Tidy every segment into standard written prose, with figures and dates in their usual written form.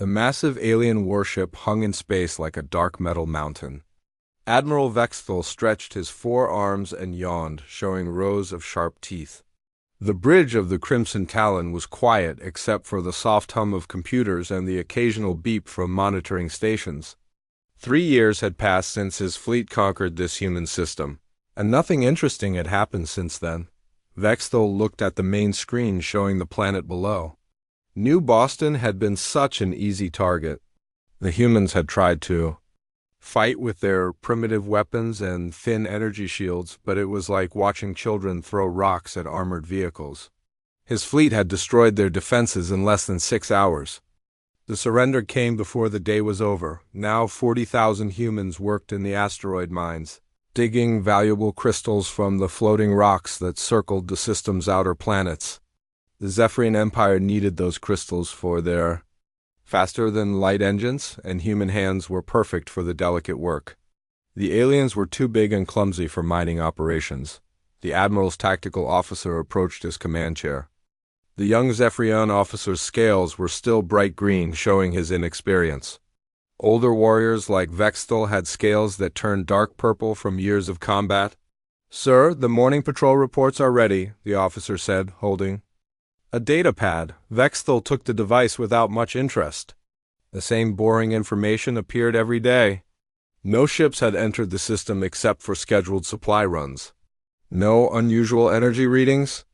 The massive alien warship hung in space like a dark metal mountain. Admiral Vexthal stretched his forearms and yawned, showing rows of sharp teeth. The bridge of the Crimson Talon was quiet except for the soft hum of computers and the occasional beep from monitoring stations. 3 years had passed since his fleet conquered this human system, and nothing interesting had happened since then. Vexthal looked at the main screen showing the planet below. New Boston had been such an easy target. The humans had tried to fight with their primitive weapons and thin energy shields, but it was like watching children throw rocks at armored vehicles. His fleet had destroyed their defenses in less than 6 hours. The surrender came before the day was over. Now 40,000 humans worked in the asteroid mines, digging valuable crystals from the floating rocks that circled the system's outer planets. The Zephyrian Empire needed those crystals for their faster-than-light engines, and human hands were perfect for the delicate work. The aliens were too big and clumsy for mining operations. The Admiral's tactical officer approached his command chair. The young Zephyrian officer's scales were still bright green, showing his inexperience. Older warriors like Vexthal had scales that turned dark purple from years of combat. "Sir, the morning patrol reports are ready," the officer said, holding a data pad. Vexthal took the device without much interest. The same boring information appeared every day. No ships had entered the system except for scheduled supply runs. No unusual energy readings.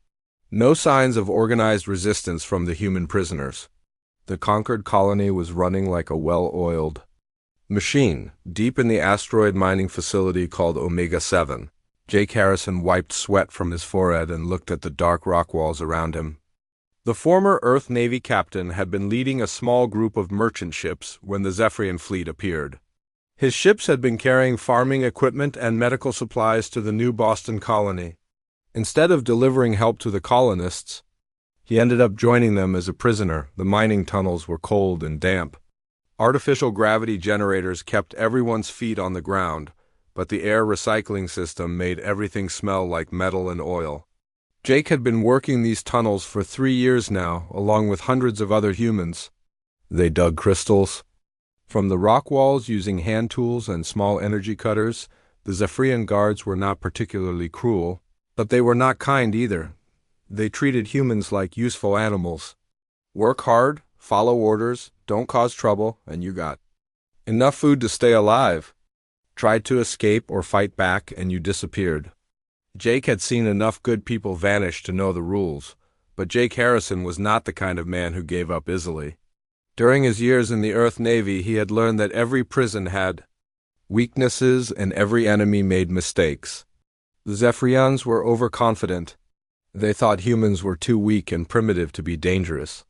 No signs of organized resistance from the human prisoners. The conquered colony was running like a well-oiled machine, deep in the asteroid mining facility called Omega-7. Jake Harrison wiped sweat from his forehead and looked at the dark rock walls around him. The former Earth Navy captain had been leading a small group of merchant ships when the Zephyrian fleet appeared. His ships had been carrying farming equipment and medical supplies to the new Boston colony. Instead of delivering help to the colonists, he ended up joining them as a prisoner. The mining tunnels were cold and damp. Artificial gravity generators kept everyone's feet on the ground, but the air recycling system made everything smell like metal and oil. Jake had been working these tunnels for 3 years now, along with hundreds of other humans. They dug crystals from the rock walls using hand tools and small energy cutters. The Zephyrian guards were not particularly cruel, but they were not kind either. They treated humans like useful animals. Work hard, follow orders, don't cause trouble, and you got enough food to stay alive. Tried to escape or fight back, and you disappeared. Jake had seen enough good people vanish to know the rules, but Jake Harrison was not the kind of man who gave up easily. During his years in the Earth Navy, he had learned that every prison had weaknesses and every enemy made mistakes. The Zephyrians were overconfident. They thought humans were too weak and primitive to be dangerous.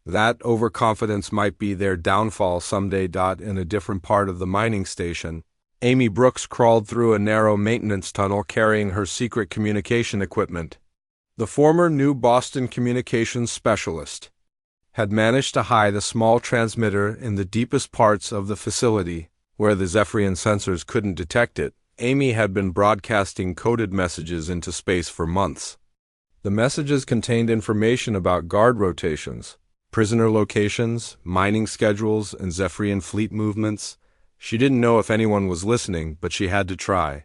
That overconfidence might be their downfall someday. In a different part of the mining station, Amy Brooks crawled through a narrow maintenance tunnel carrying her secret communication equipment. The former New Boston communications specialist had managed to hide a small transmitter in the deepest parts of the facility, where the Zephyrian sensors couldn't detect it. Amy had been broadcasting coded messages into space for months. The messages contained information about guard rotations, prisoner locations, mining schedules, and Zephyrian fleet movements. She didn't know if anyone was listening, but she had to try.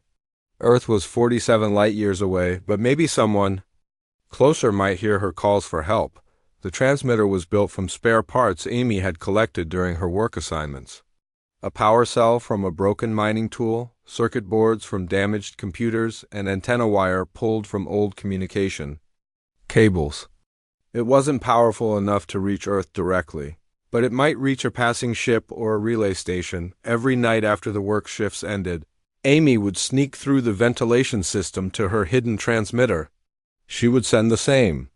Earth was 47 light-years away, but maybe someone closer might hear her calls for help. The transmitter was built from spare parts Amy had collected during her work assignments. A power cell from a broken mining tool, circuit boards from damaged computers, and antenna wire pulled from old communication cables. It wasn't powerful enough to reach Earth directly, but it might reach a passing ship or a relay station. Every night after the work shifts ended, Amy would sneak through the ventilation system to her hidden transmitter. She would send the same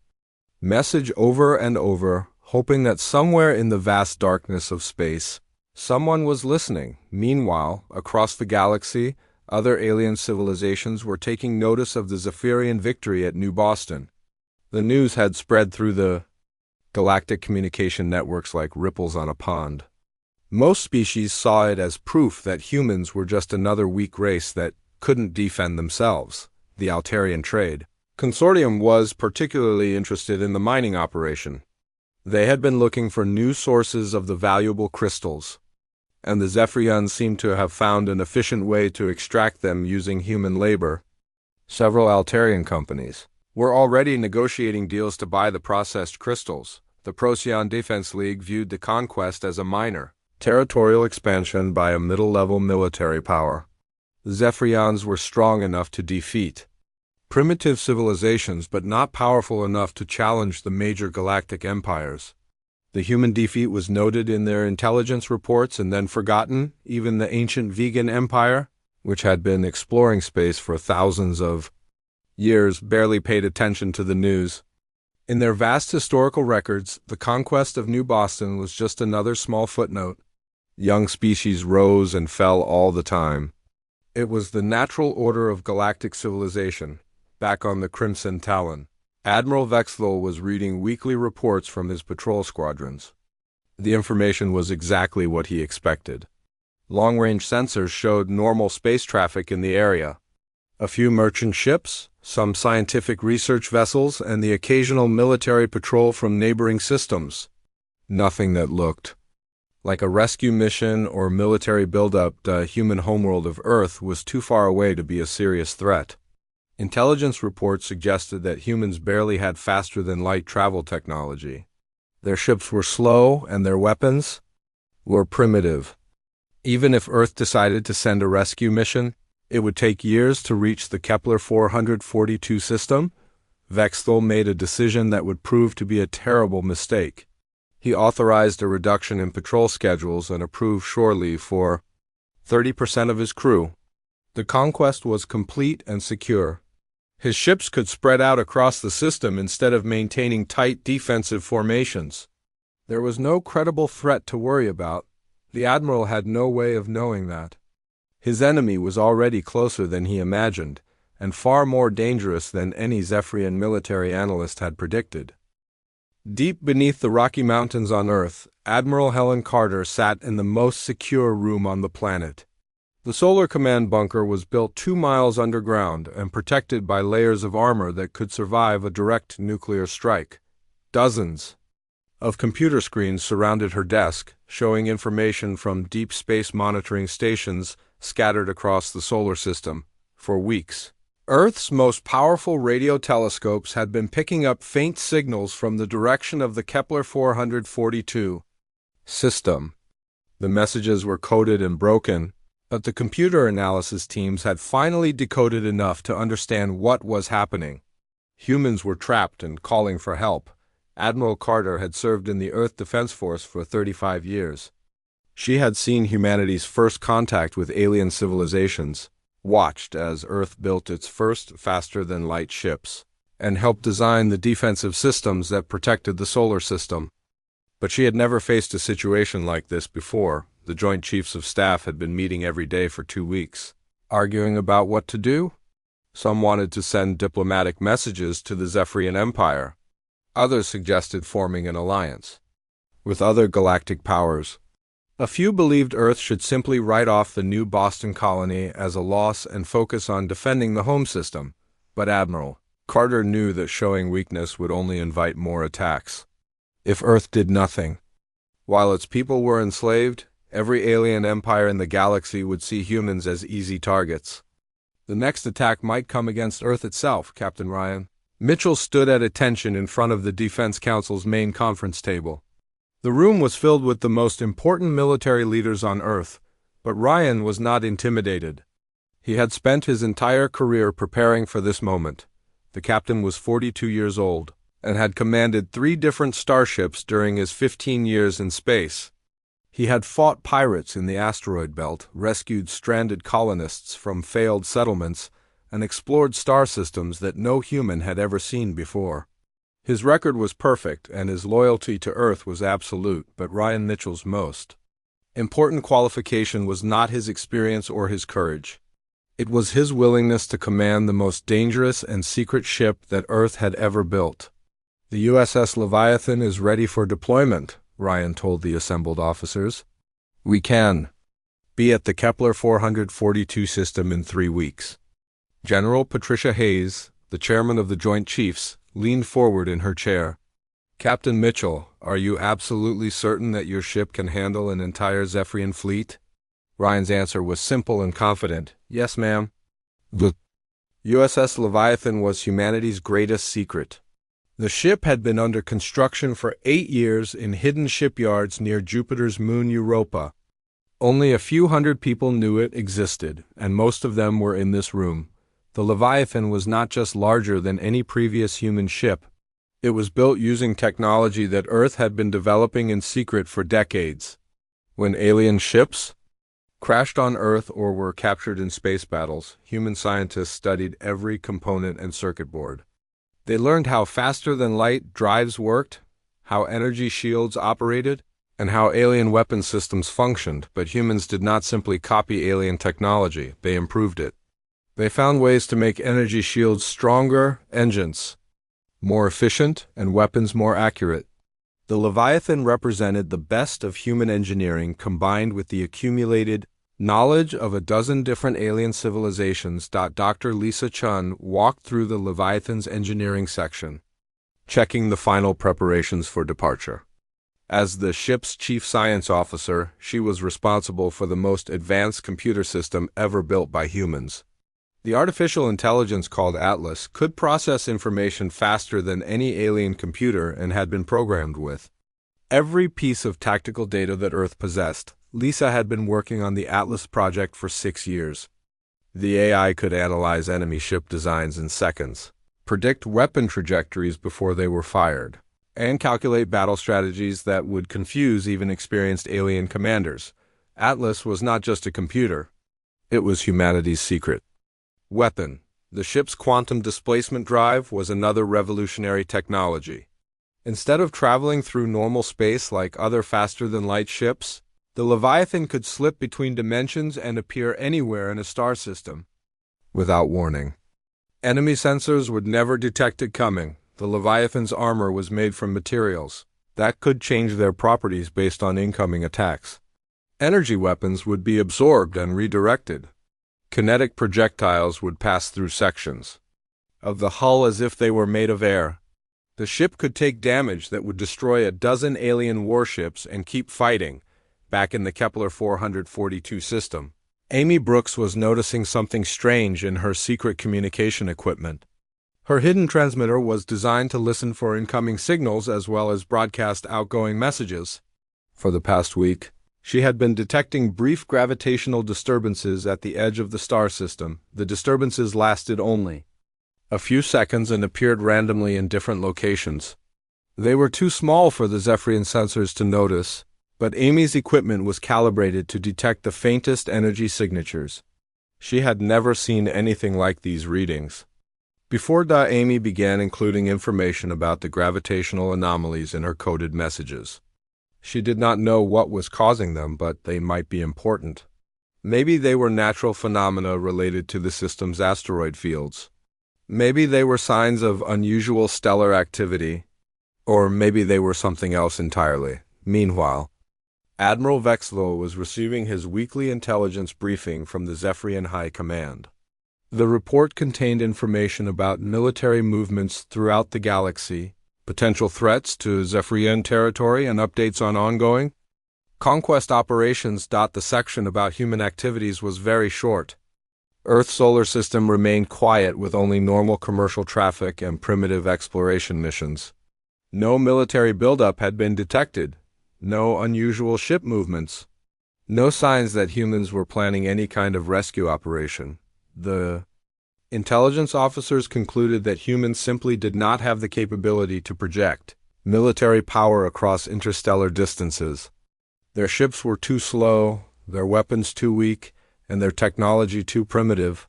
message over and over, hoping that somewhere in the vast darkness of space, someone was listening. Meanwhile, across the galaxy, other alien civilizations were taking notice of the Zephyrian victory at New Boston. The news had spread through the galactic communication networks like ripples on a pond. Most species saw it as proof that humans were just another weak race that couldn't defend themselves. The Altarian Trade Consortium was particularly interested in the mining operation. They had been looking for new sources of the valuable crystals, and the Zephyrians seemed to have found an efficient way to extract them using human labor. Several Altarian companies were already negotiating deals to buy the processed crystals. The Procyon Defense League viewed the conquest as a minor territorial expansion by a middle-level military power. The Zephyrians were strong enough to defeat primitive civilizations, but not powerful enough to challenge the major galactic empires. The human defeat was noted in their intelligence reports and then forgotten. Even the ancient vegan empire, which had been exploring space for thousands of years, barely paid attention to the news. In their vast historical records, the conquest of New Boston was just another small footnote. Young species rose and fell all the time. It was the natural order of galactic civilization. Back on the Crimson Talon, Admiral Vexthal was reading weekly reports from his patrol squadrons. The information was exactly what he expected. Long-range sensors showed normal space traffic in the area. A few merchant ships, some scientific research vessels, and the occasional military patrol from neighboring systems. Nothing that looked like a rescue mission or military buildup. The human homeworld of Earth was too far away to be a serious threat. Intelligence reports suggested that humans barely had faster-than-light travel technology. Their ships were slow, and their weapons were primitive. Even if Earth decided to send a rescue mission, it would take years to reach the Kepler 442 system. Vexthal made a decision that would prove to be a terrible mistake. He authorized a reduction in patrol schedules and approved shore leave for 30% of his crew. The conquest was complete and secure. His ships could spread out across the system instead of maintaining tight defensive formations. There was no credible threat to worry about. The Admiral had no way of knowing that. His enemy was already closer than he imagined, and far more dangerous than any Zephyrian military analyst had predicted. Deep beneath the Rocky Mountains on Earth, Admiral Helen Carter sat in the most secure room on the planet. The Solar Command bunker was built 2 miles underground and protected by layers of armor that could survive a direct nuclear strike. Dozens of computer screens surrounded her desk, showing information from deep space monitoring stations scattered across the solar system. For weeks, Earth's most powerful radio telescopes had been picking up faint signals from the direction of the Kepler 442 system. The messages were coded and broken, but the computer analysis teams had finally decoded enough to understand what was happening. Humans were trapped and calling for help. Admiral Carter had served in the Earth Defense Force for 35 years. She had seen humanity's first contact with alien civilizations, watched as Earth built its first faster-than-light ships, and helped design the defensive systems that protected the solar system. But she had never faced a situation like this before. The Joint Chiefs of Staff had been meeting every day for 2 weeks, arguing about what to do. Some wanted to send diplomatic messages to the Zephyrian Empire. Others suggested forming an alliance with other galactic powers. A few believed Earth should simply write off the new Boston colony as a loss and focus on defending the home system. But Admiral Carter knew that showing weakness would only invite more attacks. If Earth did nothing, while its people were enslaved, every alien empire in the galaxy would see humans as easy targets. The next attack might come against Earth itself, Captain Ryan. Mitchell stood at attention in front of the Defense Council's main conference table. The room was filled with the most important military leaders on Earth, but Ryan was not intimidated. He had spent his entire career preparing for this moment. The captain was 42 years old and had commanded 3 different starships during his 15 years in space. He had fought pirates in the asteroid belt, rescued stranded colonists from failed settlements, and explored star systems that no human had ever seen before. His record was perfect, and his loyalty to Earth was absolute, but Ryan Mitchell's most important qualification was not his experience or his courage. It was his willingness to command the most dangerous and secret ship that Earth had ever built. The USS Leviathan is ready for deployment, Ryan told the assembled officers. We can be at the Kepler 442 system in 3 weeks. General Patricia Hayes, the chairman of the Joint Chiefs, leaned forward in her chair. Captain Mitchell, are you absolutely certain that your ship can handle an entire Zephyrian fleet? Ryan's answer was simple and confident. Yes, ma'am. The USS Leviathan was humanity's greatest secret. The ship had been under construction for 8 years in hidden shipyards near Jupiter's moon Europa. Only a few hundred people knew it existed, and most of them were in this room. The Leviathan was not just larger than any previous human ship. It was built using technology that Earth had been developing in secret for decades. When alien ships crashed on Earth or were captured in space battles, human scientists studied every component and circuit board. They learned how faster-than-light drives worked, how energy shields operated, and how alien weapon systems functioned, but humans did not simply copy alien technology, they improved it. They found ways to make energy shields stronger, engines more efficient, and weapons more accurate. The Leviathan represented the best of human engineering combined with the accumulated knowledge of a dozen different alien civilizations. Dr. Lisa Chun walked through the Leviathan's engineering section, checking the final preparations for departure. As the ship's chief science officer, she was responsible for the most advanced computer system ever built by humans. The artificial intelligence called Atlas could process information faster than any alien computer and had been programmed with every piece of tactical data that Earth possessed. Lisa had been working on the Atlas project for 6 years. The AI could analyze enemy ship designs in seconds, predict weapon trajectories before they were fired, and calculate battle strategies that would confuse even experienced alien commanders. Atlas was not just a computer. It was humanity's secret weapon. The ship's quantum displacement drive was another revolutionary technology. Instead of traveling through normal space like other faster-than-light ships, the Leviathan could slip between dimensions and appear anywhere in a star system without warning. Enemy sensors would never detect it coming. The Leviathan's armor was made from materials that could change their properties based on incoming attacks. Energy weapons would be absorbed and redirected. Kinetic projectiles would pass through sections of the hull as if they were made of air. The ship could take damage that would destroy a dozen alien warships and keep fighting. Back in the Kepler 442 system, Amy Brooks was noticing something strange in her secret communication equipment. Her hidden transmitter was designed to listen for incoming signals as well as broadcast outgoing messages. For the past week, she had been detecting brief gravitational disturbances at the edge of the star system. The disturbances lasted only a few seconds and appeared randomly in different locations. They were too small for the Zephyrian sensors to notice, but Amy's equipment was calibrated to detect the faintest energy signatures. She had never seen anything like these readings before. Amy began including information about the gravitational anomalies in her coded messages. She did not know what was causing them, but they might be important. Maybe they were natural phenomena related to the system's asteroid fields. Maybe they were signs of unusual stellar activity. Or maybe they were something else entirely. Meanwhile, Admiral Vexlow was receiving his weekly intelligence briefing from the Zephyrian High Command. The report contained information about military movements throughout the galaxy, potential threats to Zephyrian territory, and updates on ongoing conquest operations. The section about human activities was very short. Earth's solar system remained quiet with only normal commercial traffic and primitive exploration missions. No military buildup had been detected, no unusual ship movements, no signs that humans were planning any kind of rescue operation. The intelligence officers concluded that humans simply did not have the capability to project military power across interstellar distances. Their ships were too slow, their weapons too weak, and their technology too primitive.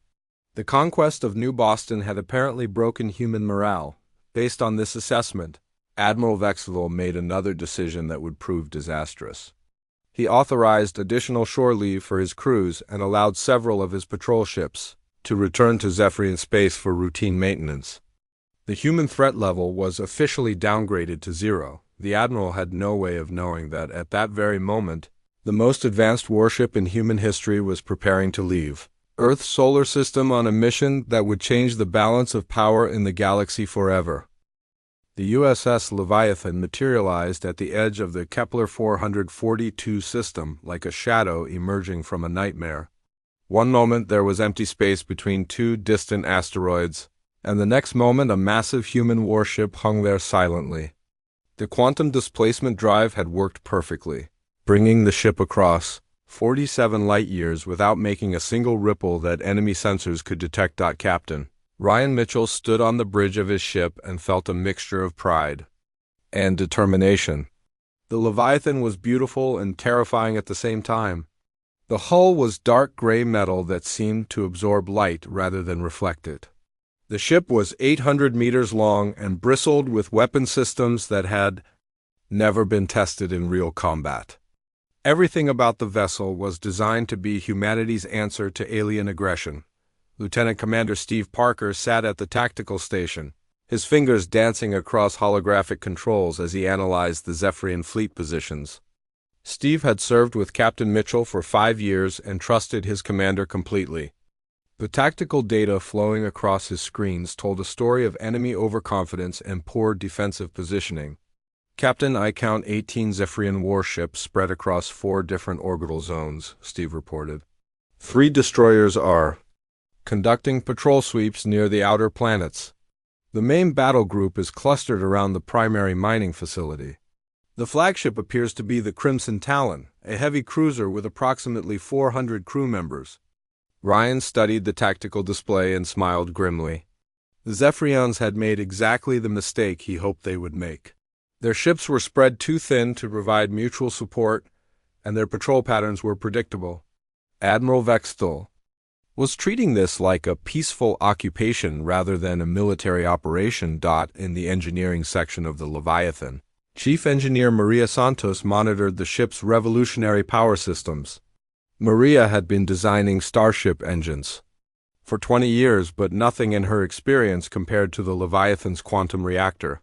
The conquest of New Boston had apparently broken human morale. Based on this assessment, Admiral Vexlow made another decision that would prove disastrous. He authorized additional shore leave for his crews and allowed several of his patrol ships to return to Zephyrian space for routine maintenance. The human threat level was officially downgraded to 0. The Admiral had no way of knowing that at that very moment, the most advanced warship in human history was preparing to leave Earth's solar system on a mission that would change the balance of power in the galaxy forever. The USS Leviathan materialized at the edge of the Kepler 442 system like a shadow emerging from a nightmare. One moment there was empty space between two distant asteroids, and the next moment a massive human warship hung there silently. The quantum displacement drive had worked perfectly, bringing the ship across 47 light-years without making a single ripple that enemy sensors could detect. Captain Ryan Mitchell stood on the bridge of his ship and felt a mixture of pride and determination. The Leviathan was beautiful and terrifying at the same time. The hull was dark gray metal that seemed to absorb light rather than reflect it. The ship was 800 meters long and bristled with weapon systems that had never been tested in real combat. Everything about the vessel was designed to be humanity's answer to alien aggression. Lieutenant Commander Steve Parker sat at the tactical station, his fingers dancing across holographic controls as he analyzed the Zephyrian fleet positions. Steve had served with Captain Mitchell for 5 years and trusted his commander completely. The tactical data flowing across his screens told a story of enemy overconfidence and poor defensive positioning. Captain, I count 18 Zephyrian warships spread across 4 different orbital zones, Steve reported. 3 destroyers are conducting patrol sweeps near the outer planets. The main battle group is clustered around the primary mining facility. The flagship appears to be the Crimson Talon, a heavy cruiser with approximately 400 crew members. Ryan studied the tactical display and smiled grimly. The Zephyrians had made exactly the mistake he hoped they would make. Their ships were spread too thin to provide mutual support, and their patrol patterns were predictable. Admiral Vexthal was treating this like a peaceful occupation rather than a military operation. In the engineering section of the Leviathan, Chief Engineer Maria Santos monitored the ship's revolutionary power systems. Maria had been designing starship engines for 20 years, but nothing in her experience compared to the Leviathan's quantum reactor.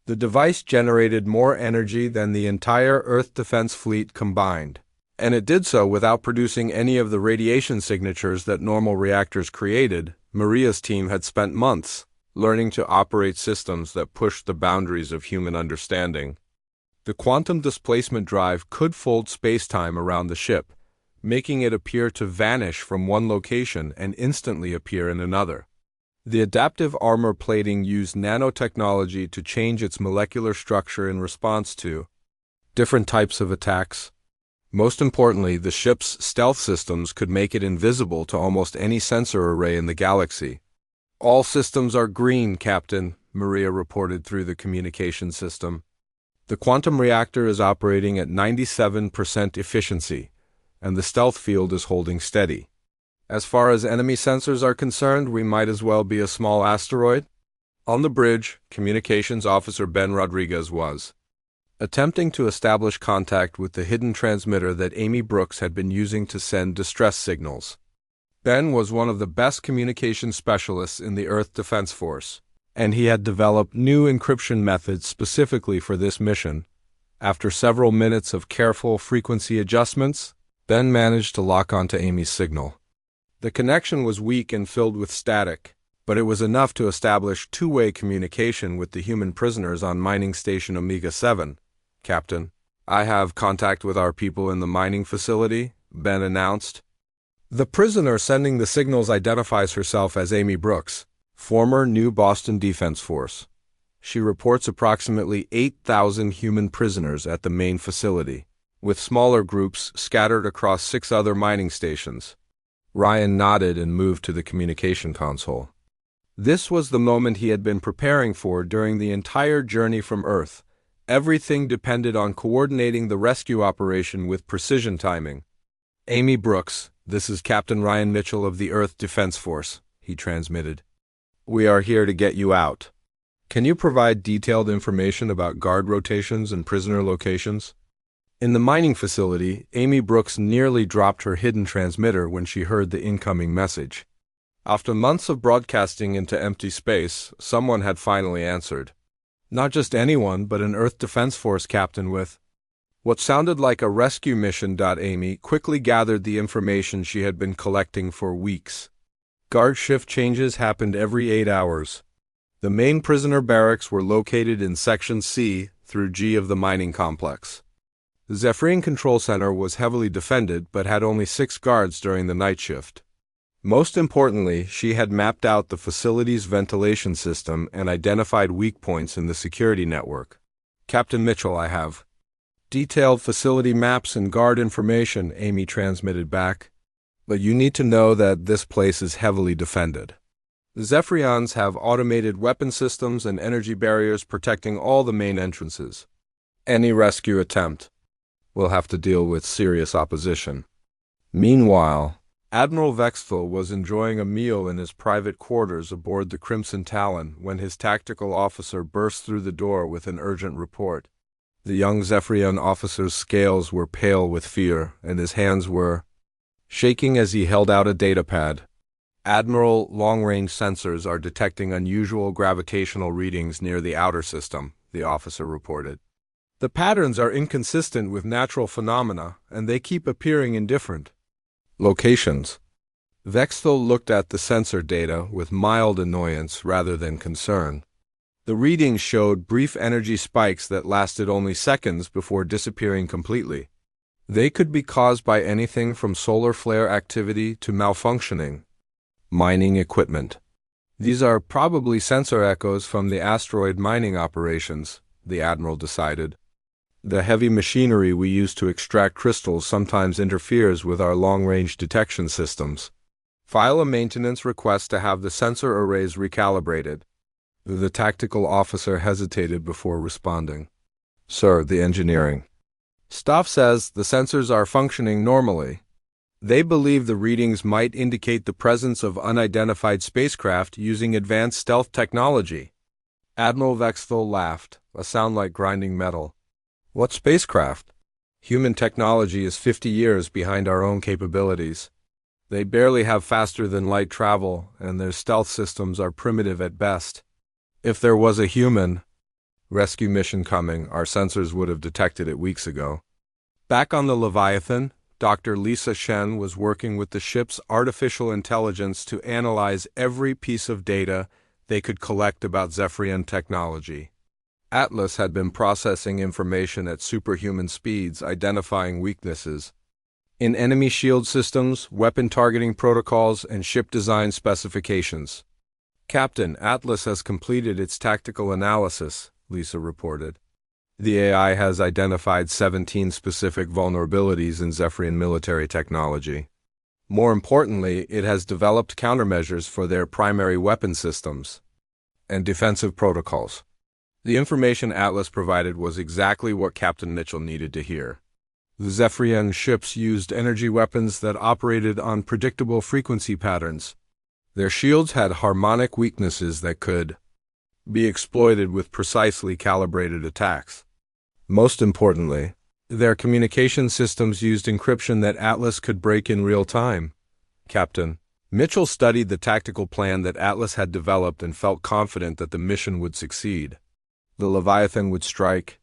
The device generated more energy than the entire Earth defense fleet combined, and it did so without producing any of the radiation signatures that normal reactors created. Maria's team had spent months learning to operate systems that pushed the boundaries of human understanding. The quantum displacement drive could fold space-time around the ship, making it appear to vanish from one location and instantly appear in another. The adaptive armor plating used nanotechnology to change its molecular structure in response to different types of attacks. Most importantly, the ship's stealth systems could make it invisible to almost any sensor array in the galaxy. All systems are green, Captain, Maria reported through the communication system. The quantum reactor is operating at 97% efficiency, and the stealth field is holding steady. As far as enemy sensors are concerned, we might as well be a small asteroid. On the bridge, Communications Officer Ben Rodriguez was attempting to establish contact with the hidden transmitter that Amy Brooks had been using to send distress signals. Ben was one of the best communication specialists in the Earth Defense Force, and he had developed new encryption methods specifically for this mission. After several minutes of careful frequency adjustments, Ben managed to lock onto Amy's signal. The connection was weak and filled with static, but it was enough to establish two-way communication with the human prisoners on Mining Station Omega-7. Captain, I have contact with our people in the mining facility, Ben announced. The prisoner sending the signals identifies herself as Amy Brooks, former New Boston Defense Force. She reports approximately 8,000 human prisoners at the main facility, with smaller groups scattered across 6 other mining stations. Ryan nodded and moved to the communication console. This was the moment he had been preparing for during the entire journey from Earth. Everything depended on coordinating the rescue operation with precision timing. Amy Brooks, this is Captain Ryan Mitchell of the Earth Defense Force, he transmitted. We are here to get you out. Can you provide detailed information about guard rotations and prisoner locations? In the mining facility, Amy Brooks nearly dropped her hidden transmitter when she heard the incoming message. After months of broadcasting into empty space, someone had finally answered. Not just anyone, but an Earth Defense Force captain with what sounded like a rescue mission. Amy quickly gathered the information she had been collecting for weeks. Guard shift changes happened every 8 hours. The main prisoner barracks were located in Section C through G of the mining complex. The Zephyrian Control Center was heavily defended but had only 6 guards during the night shift. Most importantly, she had mapped out the facility's ventilation system and identified weak points in the security network. "Captain Mitchell, I have detailed facility maps and guard information," Amy transmitted back. "But you need to know that this place is heavily defended. The Zephyrians have automated weapon systems and energy barriers protecting all the main entrances. Any rescue attempt will have to deal with serious opposition." Meanwhile, Admiral Vexthal was enjoying a meal in his private quarters aboard the Crimson Talon when his tactical officer burst through the door with an urgent report. The young Zephyrian officer's scales were pale with fear, and his hands were shaking as he held out a datapad. "Admiral, long-range sensors are detecting unusual gravitational readings near the outer system," the officer reported. "The patterns are inconsistent with natural phenomena, and they keep appearing in different locations." Vexthal looked at the sensor data with mild annoyance rather than concern. The readings showed brief energy spikes that lasted only seconds before disappearing completely. They could be caused by anything from solar flare activity to malfunctioning mining equipment. "These are probably sensor echoes from the asteroid mining operations," the Admiral decided. "The heavy machinery we use to extract crystals sometimes interferes with our long-range detection systems. File a maintenance request to have the sensor arrays recalibrated." The tactical officer hesitated before responding. "Sir, the engineering staff says the sensors are functioning normally. They believe the readings might indicate the presence of unidentified spacecraft using advanced stealth technology." Admiral Vexthal laughed, a sound like grinding metal. "What spacecraft? Human technology is 50 years behind our own capabilities. They barely have faster-than-light travel, and their stealth systems are primitive at best. If there was a human rescue mission coming, our sensors would have detected it weeks ago." Back on the Leviathan, Dr. Lisa Shen was working with the ship's artificial intelligence to analyze every piece of data they could collect about Zephyrian technology. Atlas had been processing information at superhuman speeds, identifying weaknesses in enemy shield systems, weapon targeting protocols, and ship design specifications. "Captain, Atlas has completed its tactical analysis," Lisa reported. "The AI has identified 17 specific vulnerabilities in Zephyrian military technology. More importantly, it has developed countermeasures for their primary weapon systems and defensive protocols." The information Atlas provided was exactly what Captain Mitchell needed to hear. The Zephyrian ships used energy weapons that operated on predictable frequency patterns. Their shields had harmonic weaknesses that could be exploited with precisely calibrated attacks. Most importantly, their communication systems used encryption that Atlas could break in real time. Captain Mitchell studied the tactical plan that Atlas had developed and felt confident that the mission would succeed. The Leviathan would strike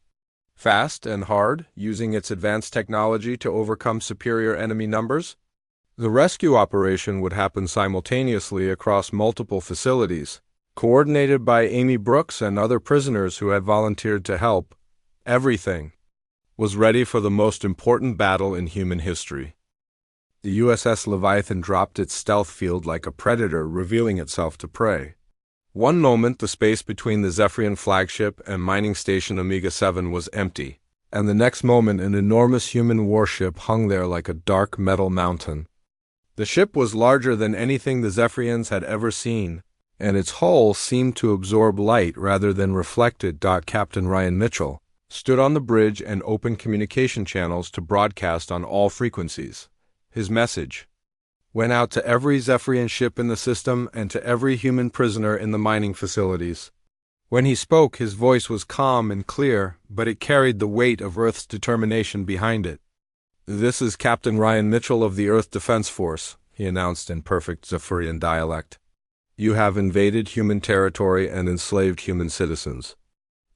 fast and hard, using its advanced technology to overcome superior enemy numbers. The rescue operation would happen simultaneously across multiple facilities, coordinated by Amy Brooks and other prisoners who had volunteered to help. Everything was ready for the most important battle in human history. The USS Leviathan dropped its stealth field like a predator revealing itself to prey. One moment, the space between the Zephyrian flagship and mining station Omega-7 was empty, and the next moment an enormous human warship hung there like a dark metal mountain. The ship was larger than anything the Zephyrians had ever seen, and its hull seemed to absorb light rather than reflect it. Captain Ryan Mitchell stood on the bridge and opened communication channels to broadcast on all frequencies. His message went out to every Zephyrian ship in the system and to every human prisoner in the mining facilities. When he spoke, his voice was calm and clear, but it carried the weight of Earth's determination behind it. "This is Captain Ryan Mitchell of the Earth Defense Force," he announced in perfect Zephyrian dialect. "You have invaded human territory and enslaved human citizens.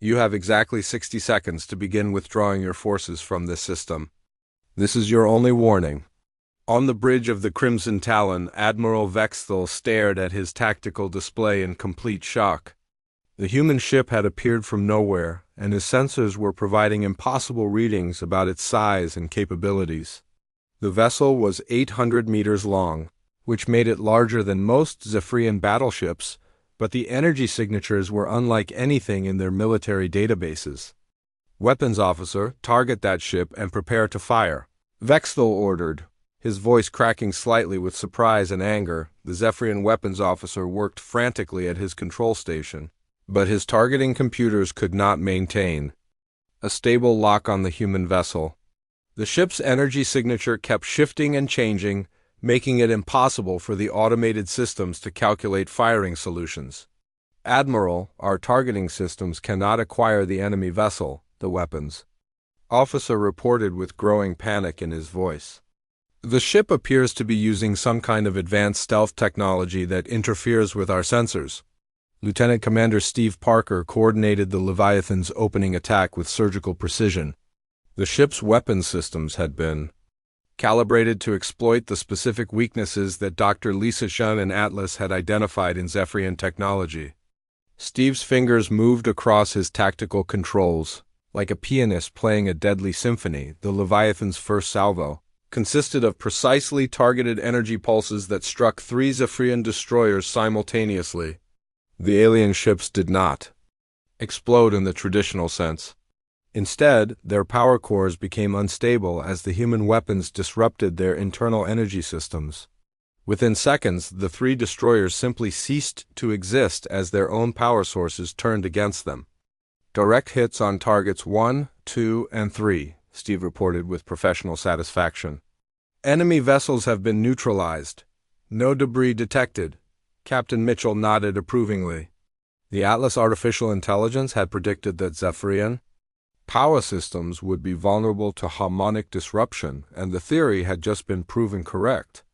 You have exactly 60 seconds to begin withdrawing your forces from this system. This is your only warning." On the bridge of the Crimson Talon, Admiral Vexthal stared at his tactical display in complete shock. The human ship had appeared from nowhere, and his sensors were providing impossible readings about its size and capabilities. The vessel was 800 meters long, which made it larger than most Zephyrian battleships, but the energy signatures were unlike anything in their military databases. "Weapons officer, target that ship and prepare to fire," Vexthal ordered. His voice cracking slightly with surprise and anger, the Zephyrian weapons officer worked frantically at his control station, but his targeting computers could not maintain a stable lock on the human vessel. The ship's energy signature kept shifting and changing, making it impossible for the automated systems to calculate firing solutions. "Admiral, our targeting systems cannot acquire the enemy vessel," the weapons officer reported with growing panic in his voice. "The ship appears to be using some kind of advanced stealth technology that interferes with our sensors." Lieutenant Commander Steve Parker coordinated the Leviathan's opening attack with surgical precision. The ship's weapons systems had been calibrated to exploit the specific weaknesses that Dr. Lisa Shun and Atlas had identified in Zephyrian technology. Steve's fingers moved across his tactical controls. Like a pianist playing a deadly symphony, the Leviathan's first salvo consisted of precisely targeted energy pulses that struck 3 Zephyrian destroyers simultaneously. The alien ships did not explode in the traditional sense. Instead, their power cores became unstable as the human weapons disrupted their internal energy systems. Within seconds, the 3 destroyers simply ceased to exist as their own power sources turned against them. "Direct hits on targets 1, 2, and 3, Steve reported with professional satisfaction. "Enemy vessels have been neutralized. No debris detected." Captain Mitchell nodded approvingly. The Atlas artificial intelligence had predicted that Zephyrian power systems would be vulnerable to harmonic disruption, and the theory had just been proven correct.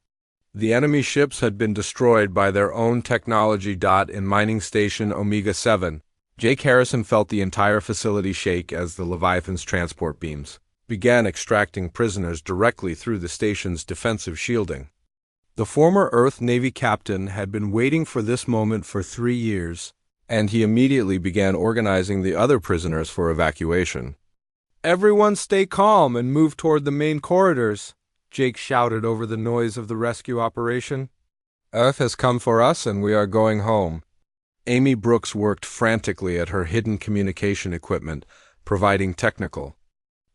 The enemy ships had been destroyed by their own technology. In Mining Station Omega-7, Jake Harrison felt the entire facility shake as the Leviathan's transport beams began extracting prisoners directly through the station's defensive shielding. The former Earth Navy captain had been waiting for this moment for 3 years, and he immediately began organizing the other prisoners for evacuation. "Everyone stay calm and move toward the main corridors," Jake shouted over the noise of the rescue operation. "Earth has come for us and we are going home." Amy Brooks worked frantically at her hidden communication equipment, providing technical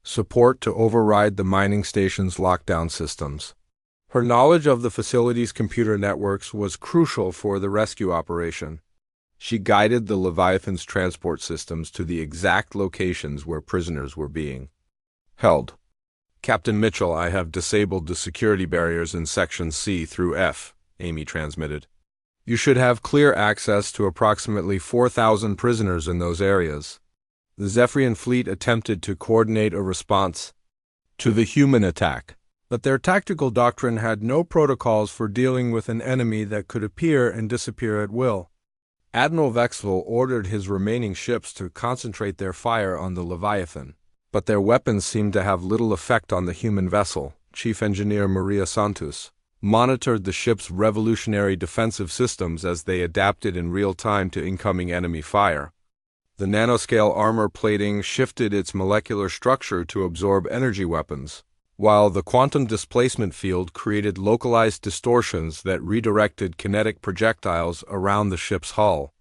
support to override the mining station's lockdown systems. Her knowledge of the facility's computer networks was crucial for the rescue operation. She guided the Leviathan's transport systems to the exact locations where prisoners were being held. "Captain Mitchell, I have disabled the security barriers in Section C through F," Amy transmitted. "You should have clear access to approximately 4,000 prisoners in those areas." The Zephyrian fleet attempted to coordinate a response to the human attack, but their tactical doctrine had no protocols for dealing with an enemy that could appear and disappear at will. Admiral Vexthal ordered his remaining ships to concentrate their fire on the Leviathan, but their weapons seemed to have little effect on the human vessel. Chief Engineer Maria Santos monitored the ship's revolutionary defensive systems as they adapted in real time to incoming enemy fire. The nanoscale armor plating shifted its molecular structure to absorb energy weapons, while the quantum displacement field created localized distortions that redirected kinetic projectiles around the ship's hull.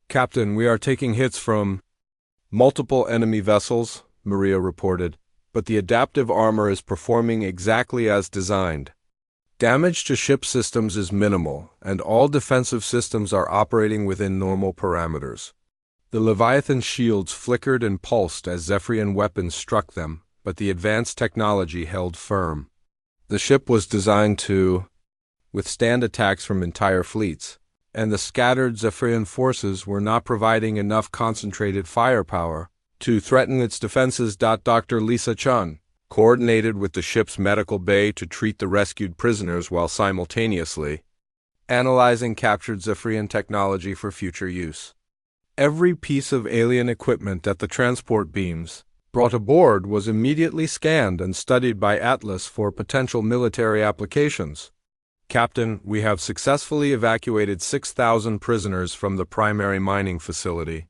"Captain, we are taking hits from multiple enemy vessels," Maria reported, "but the adaptive armor is performing exactly as designed. Damage to ship systems is minimal, and all defensive systems are operating within normal parameters." The Leviathan's shields flickered and pulsed as Zephyrian weapons struck them, but the advanced technology held firm. The ship was designed to withstand attacks from entire fleets, and the scattered Zephyrian forces were not providing enough concentrated firepower to threaten its defenses. Dr. Lisa Chun coordinated with the ship's medical bay to treat the rescued prisoners while simultaneously analyzing captured Zephyrian technology for future use. Every piece of alien equipment at the transport beams brought aboard was immediately scanned and studied by Atlas for potential military applications. "Captain, we have successfully evacuated 6,000 prisoners from the primary mining facility,"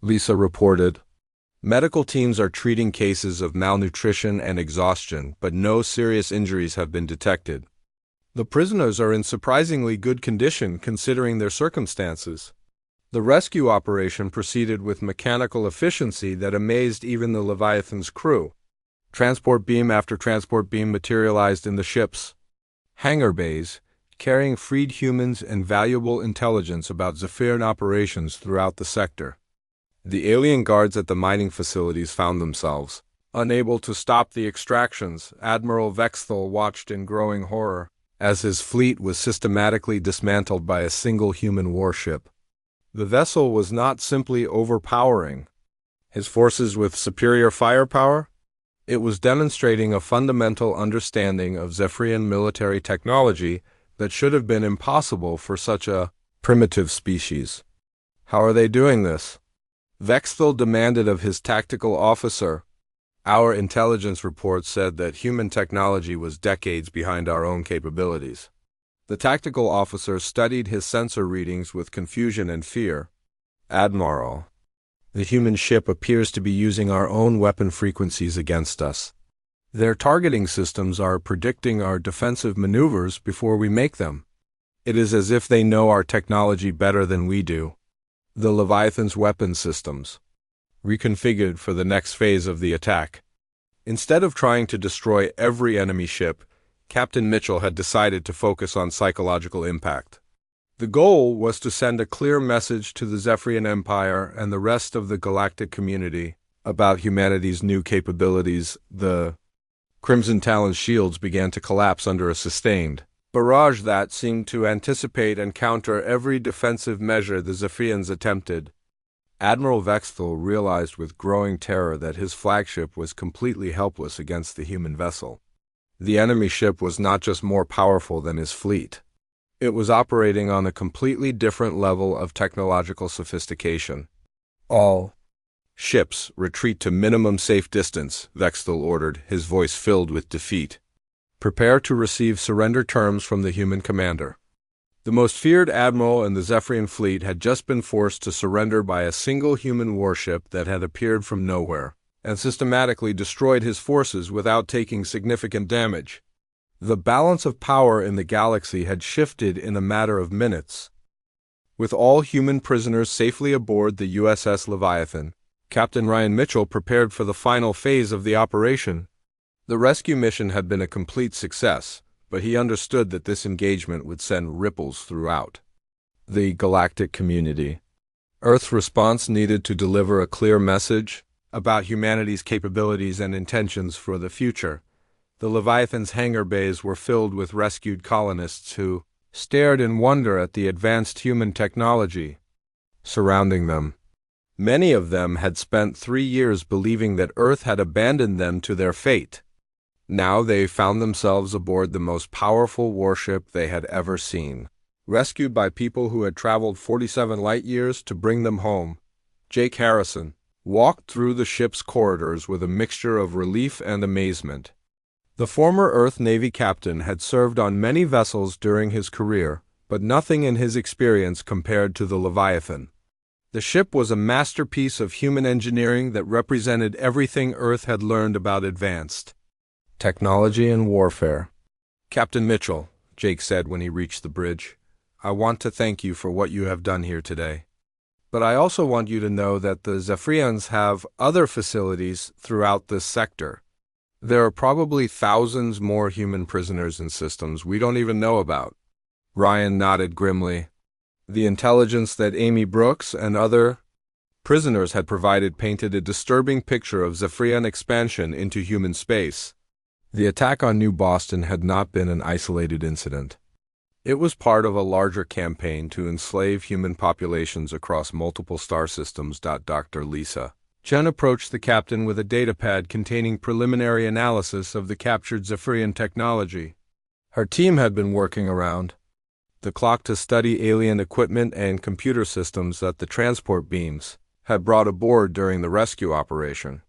Lisa reported. Medical teams are treating cases of malnutrition and exhaustion, but no serious injuries have been detected. The prisoners are in surprisingly good condition considering their circumstances. The rescue operation proceeded with mechanical efficiency that amazed even the Leviathan's crew. Transport beam after transport beam materialized in the ship's hangar bays, carrying freed humans and valuable intelligence about Zephyrian operations throughout the sector. The alien guards at the mining facilities found themselves unable to stop the extractions. Admiral Vexthal watched in growing horror as his fleet was systematically dismantled by a single human warship. The vessel was not simply overpowering his forces with superior firepower, it was demonstrating a fundamental understanding of Zephyrian military technology that should have been impossible for such a primitive species. How are they doing this? Vexthal demanded of his tactical officer. Our intelligence report said that human technology was decades behind our own capabilities. The tactical officer studied his sensor readings with confusion and fear. Admiral, the human ship appears to be using our own weapon frequencies against us. Their targeting systems are predicting our defensive maneuvers before we make them. It is as if they know our technology better than we do. The Leviathan's weapon systems, reconfigured for the next phase of the attack. Instead of trying to destroy every enemy ship, Captain Mitchell had decided to focus on psychological impact. The goal was to send a clear message to the Zephyrian Empire and the rest of the galactic community about humanity's new capabilities. The Crimson Talon's shields began to collapse under a sustained barrage that seemed to anticipate and counter every defensive measure the Zephyrians attempted. Admiral Vexthal realized with growing terror that his flagship was completely helpless against the human vessel. The enemy ship was not just more powerful than his fleet. It was operating on a completely different level of technological sophistication. All ships retreat to minimum safe distance, Vexthal ordered, his voice filled with defeat. Prepare to receive surrender terms from the human commander. The most feared admiral in the Zephyrian fleet had just been forced to surrender by a single human warship that had appeared from nowhere and systematically destroyed his forces without taking significant damage. The balance of power in the galaxy had shifted in a matter of minutes. With all human prisoners safely aboard the USS Leviathan, Captain Ryan Mitchell prepared for the final phase of the operation. The rescue mission had been a complete success, but he understood that this engagement would send ripples throughout the galactic community. Earth's response needed to deliver a clear message about humanity's capabilities and intentions for the future. The Leviathan's hangar bays were filled with rescued colonists who stared in wonder at the advanced human technology surrounding them. Many of them had spent 3 years believing that Earth had abandoned them to their fate. Now they found themselves aboard the most powerful warship they had ever seen. Rescued by people who had traveled 47 light years to bring them home, Jake Harrison walked through the ship's corridors with a mixture of relief and amazement. The former Earth Navy captain had served on many vessels during his career, but nothing in his experience compared to the Leviathan. The ship was a masterpiece of human engineering that represented everything Earth had learned about advanced technology and warfare. Captain Mitchell, Jake said when he reached the bridge, I want to thank you for what you have done here today. But I also want you to know that the Zephyrians have other facilities throughout this sector. There are probably thousands more human prisoners in systems we don't even know about. Ryan nodded grimly. The intelligence that Amy Brooks and other prisoners had provided painted a disturbing picture of Zephyrian expansion into human space. The attack on New Boston had not been an isolated incident. It was part of a larger campaign to enslave human populations across multiple star systems. Dr. Lisa Chen approached the captain with a datapad containing preliminary analysis of the captured Zephyrian technology. Her team had been working around the clock to study alien equipment and computer systems that the transport beams had brought aboard during the rescue operation.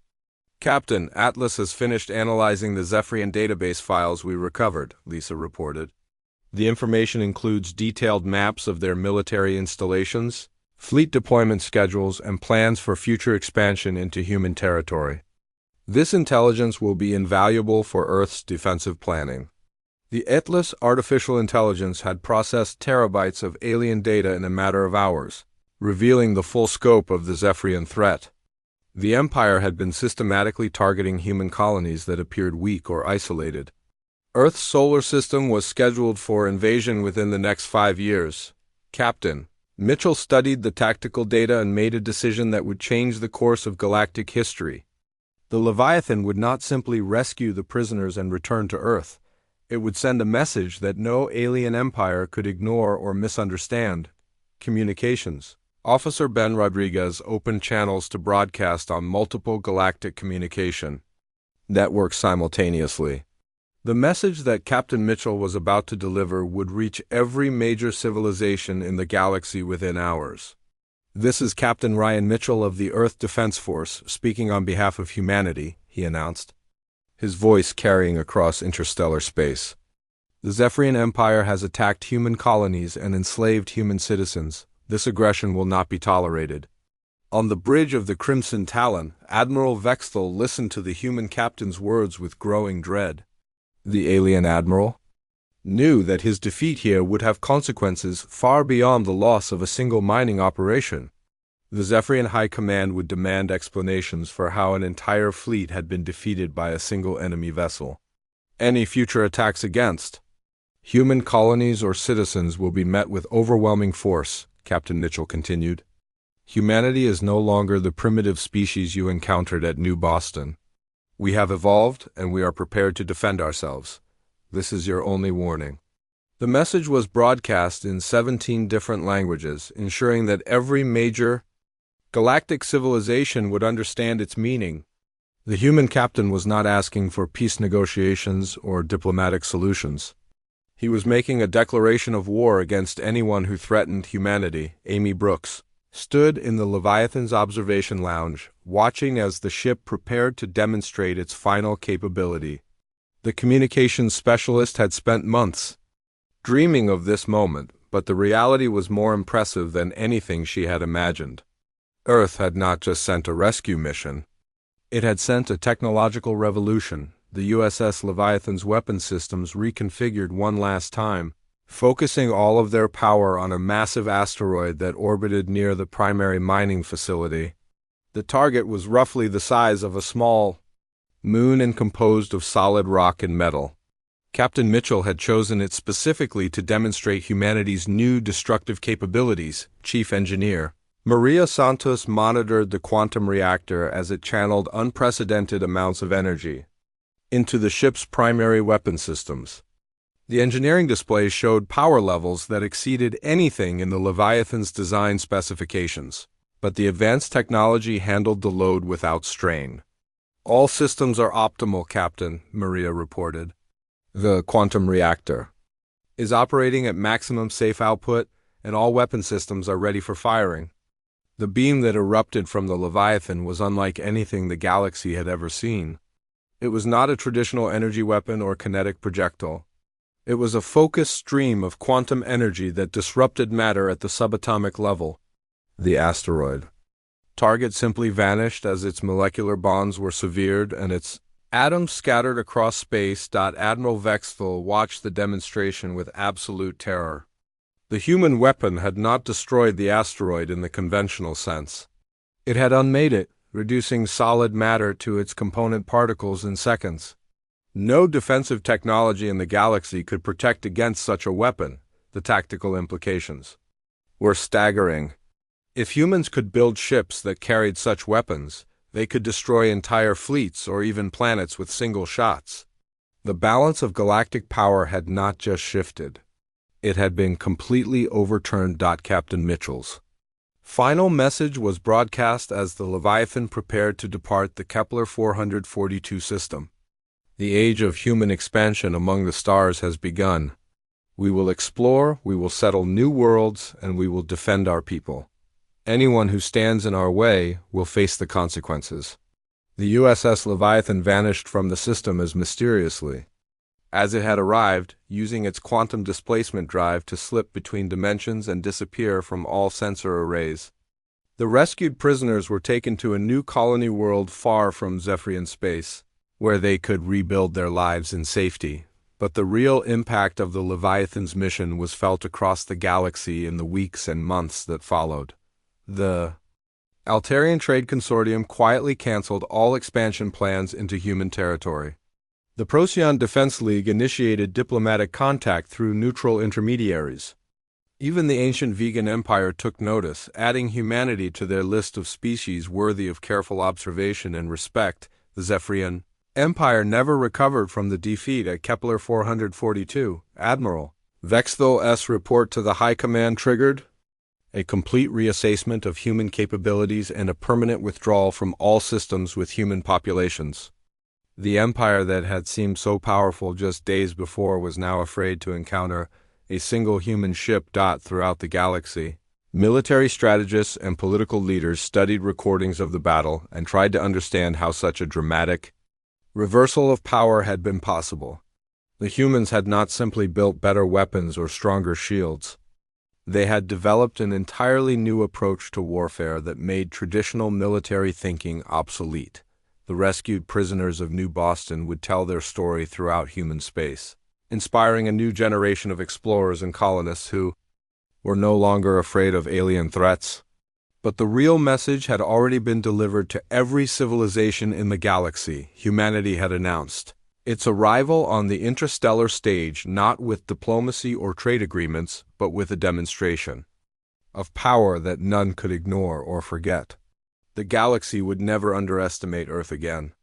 Captain, Atlas has finished analyzing the Zephyrian database files we recovered, Lisa reported. The information includes detailed maps of their military installations, fleet deployment schedules, and plans for future expansion into human territory. This intelligence will be invaluable for Earth's defensive planning. The Atlas artificial intelligence had processed terabytes of alien data in a matter of hours, revealing the full scope of the Zephyrian threat. The Empire had been systematically targeting human colonies that appeared weak or isolated. Earth's solar system was scheduled for invasion within the next 5 years. Captain Mitchell studied the tactical data and made a decision that would change the course of galactic history. The Leviathan would not simply rescue the prisoners and return to Earth. It would send a message that no alien empire could ignore or misunderstand. Communications. Officer Ben Rodriguez opened channels to broadcast on multiple galactic communication networks simultaneously. The message that Captain Mitchell was about to deliver would reach every major civilization in the galaxy within hours. "This is Captain Ryan Mitchell of the Earth Defense Force, speaking on behalf of humanity," he announced, his voice carrying across interstellar space. "The Zephyrian Empire has attacked human colonies and enslaved human citizens. This aggression will not be tolerated." On the bridge of the Crimson Talon, Admiral Vexthal listened to the human captain's words with growing dread. The alien admiral knew that his defeat here would have consequences far beyond the loss of a single mining operation. The Zephyrian High Command would demand explanations for how an entire fleet had been defeated by a single enemy vessel. Any future attacks against human colonies or citizens will be met with overwhelming force, Captain Mitchell continued. "Humanity is no longer the primitive species you encountered at New Boston. We have evolved, and we are prepared to defend ourselves. This is your only warning." The message was broadcast in 17 different languages, ensuring that every major galactic civilization would understand its meaning. The human captain was not asking for peace negotiations or diplomatic solutions. He was making a declaration of war against anyone who threatened humanity. Amy Brooks stood in the Leviathan's observation lounge, watching as the ship prepared to demonstrate its final capability. The communications specialist had spent months dreaming of this moment, but the reality was more impressive than anything she had imagined. Earth had not just sent a rescue mission. It had sent a technological revolution. The USS Leviathan's weapon systems reconfigured one last time, focusing all of their power on a massive asteroid that orbited near the primary mining facility. The target was roughly the size of a small moon and composed of solid rock and metal. Captain Mitchell had chosen it specifically to demonstrate humanity's new destructive capabilities. Chief Engineer Maria Santos monitored the quantum reactor as it channeled unprecedented amounts of energy into the ship's primary weapon systems. The engineering display showed power levels that exceeded anything in the Leviathan's design specifications, but the advanced technology handled the load without strain. "All systems are optimal, Captain," Maria reported. "The quantum reactor is operating at maximum safe output, and all weapon systems are ready for firing." The beam that erupted from the Leviathan was unlike anything the galaxy had ever seen. It was not a traditional energy weapon or kinetic projectile. It was a focused stream of quantum energy that disrupted matter at the subatomic level. The asteroid target simply vanished as its molecular bonds were severed and its atoms scattered across space. Admiral Vexthal watched the demonstration with absolute terror. The human weapon had not destroyed the asteroid in the conventional sense. It had unmade it, reducing solid matter to its component particles in seconds. No defensive technology in the galaxy could protect against such a weapon. The tactical implications were staggering. If humans could build ships that carried such weapons, they could destroy entire fleets or even planets with single shots. The balance of galactic power had not just shifted. It had been completely overturned. Captain Mitchell's final message was broadcast as the Leviathan prepared to depart the Kepler 442 system. "The age of human expansion among the stars has begun. We will explore, we will settle new worlds, and we will defend our people. Anyone who stands in our way will face the consequences." The USS Leviathan vanished from the system as mysteriously as it had arrived, using its quantum displacement drive to slip between dimensions and disappear from all sensor arrays. The rescued prisoners were taken to a new colony world far from Zephyrian space, where they could rebuild their lives in safety. But the real impact of the Leviathan's mission was felt across the galaxy in the weeks and months that followed. The Altarian Trade Consortium quietly canceled all expansion plans into human territory. The Procyon Defense League initiated diplomatic contact through neutral intermediaries. Even the ancient vegan empire took notice, adding humanity to their list of species worthy of careful observation and respect. The Zephyrian Empire never recovered from the defeat at Kepler 442. Admiral Vexthol's report to the High Command triggered a complete reassessment of human capabilities and a permanent withdrawal from all systems with human populations. The empire that had seemed so powerful just days before was now afraid to encounter a single human ship. Throughout the galaxy, military strategists and political leaders studied recordings of the battle and tried to understand how such a dramatic reversal of power had been possible. The humans had not simply built better weapons or stronger shields. They had developed an entirely new approach to warfare that made traditional military thinking obsolete. The rescued prisoners of New Boston would tell their story throughout human space, inspiring a new generation of explorers and colonists who were no longer afraid of alien threats. But the real message had already been delivered to every civilization in the galaxy. Humanity had announced its arrival on the interstellar stage not with diplomacy or trade agreements, but with a demonstration of power that none could ignore or forget. The galaxy would never underestimate Earth again.